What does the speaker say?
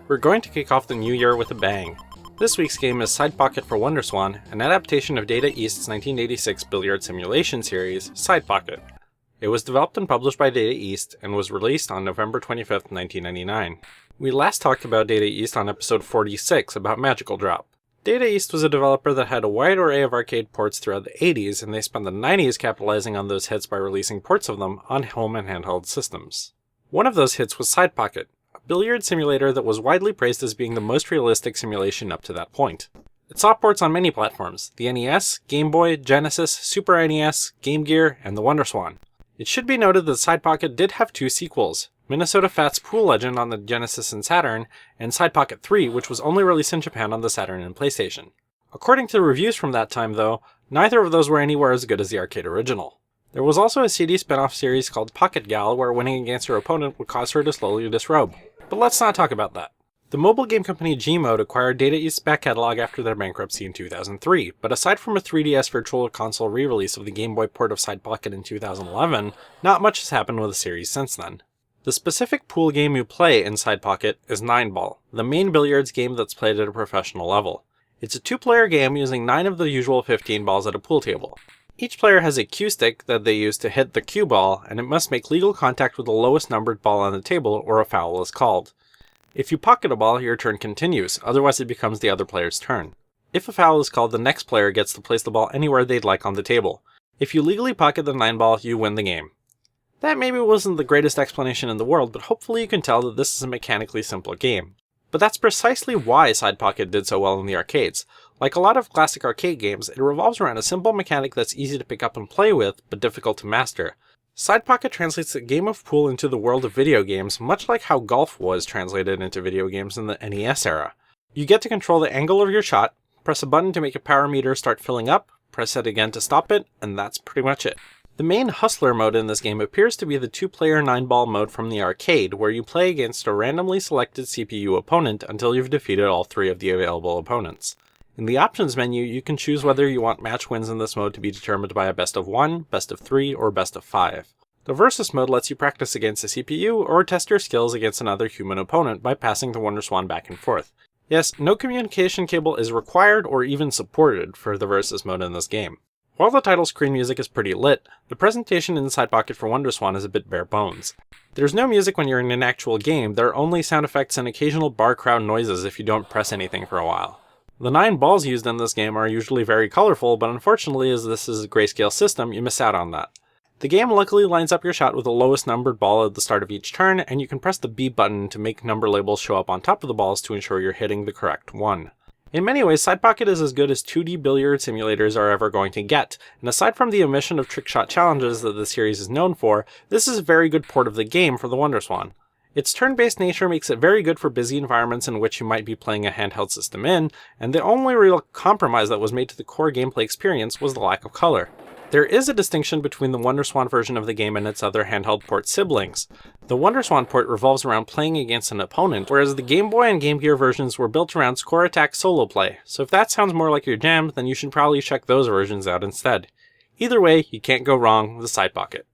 We're going to kick off the new year with a bang. This week's game is Side Pocket for WonderSwan, an adaptation of Data East's 1986 billiard simulation series, Side Pocket. It was developed and published by Data East and was released on November 25, 1999. We last talked about Data East on episode 46 about Magical Drop. Data East was a developer that had a wide array of arcade ports throughout the 80s, and they spent the 90s capitalizing on those hits by releasing ports of them on home and handheld systems. One of those hits was Side Pocket, a billiard simulator that was widely praised as being the most realistic simulation up to that point. It saw ports on many platforms: the NES, Game Boy, Genesis, Super NES, Game Gear, and the WonderSwan. It should be noted that Side Pocket did have two sequels: Minnesota Fat's Pool Legend on the Genesis and Saturn, and Side Pocket 3, which was only released in Japan on the Saturn and PlayStation. According to the reviews from that time though, neither of those were anywhere as good as the arcade original. There was also a CD spin-off series called Pocket Gal where winning against her opponent would cause her to slowly disrobe. But let's not talk about that. The mobile game company Gmode acquired Data East's back catalog after their bankruptcy in 2003, but aside from a 3DS Virtual Console re-release of the Game Boy port of Side Pocket in 2011, not much has happened with the series since then. The specific pool game you play in Side Pocket is 9-Ball, the main billiards game that's played at a professional level. It's a 2-player game using 9 of the usual 15 balls at a pool table. Each player has a cue stick that they use to hit the cue ball, and it must make legal contact with the lowest numbered ball on the table or a foul is called. If you pocket a ball, your turn continues, otherwise it becomes the other player's turn. If a foul is called, the next player gets to place the ball anywhere they'd like on the table. If you legally pocket the 9-Ball, you win the game. That maybe wasn't the greatest explanation in the world, but hopefully you can tell that this is a mechanically simple game. But that's precisely why Side Pocket did so well in the arcades. Like a lot of classic arcade games, it revolves around a simple mechanic that's easy to pick up and play with, but difficult to master. Side Pocket translates the game of pool into the world of video games, much like how golf was translated into video games in the NES era. You get to control the angle of your shot, press a button to make a power meter start filling up, press it again to stop it, and that's pretty much it. The main Hustler mode in this game appears to be the 2-player 9-Ball mode from the arcade, where you play against a randomly selected CPU opponent until you've defeated all 3 of the available opponents. In the options menu, you can choose whether you want match wins in this mode to be determined by a best of 1, best of 3, or best of 5. The Versus mode lets you practice against a CPU or test your skills against another human opponent by passing the WonderSwan back and forth. Yes, no communication cable is required or even supported for the Versus mode in this game. While the title screen music is pretty lit, the presentation in Side Pocket for WonderSwan is a bit bare bones. There's no music when you're in an actual game, there are only sound effects and occasional bar crowd noises if you don't press anything for a while. The 9 balls used in this game are usually very colorful, but unfortunately as this is a grayscale system, you miss out on that. The game luckily lines up your shot with the lowest numbered ball at the start of each turn, and you can press the B button to make number labels show up on top of the balls to ensure you're hitting the correct one. In many ways, Side Pocket is as good as 2D billiard simulators are ever going to get, and aside from the omission of trick shot challenges that the series is known for, this is a very good port of the game for the WonderSwan. Its turn-based nature makes it very good for busy environments in which you might be playing a handheld system in, and the only real compromise that was made to the core gameplay experience was the lack of color. There is a distinction between the WonderSwan version of the game and its other handheld port siblings. The WonderSwan port revolves around playing against an opponent, whereas the Game Boy and Game Gear versions were built around score attack solo play, so if that sounds more like your jam, then you should probably check those versions out instead. Either way, you can't go wrong with Side Pocket.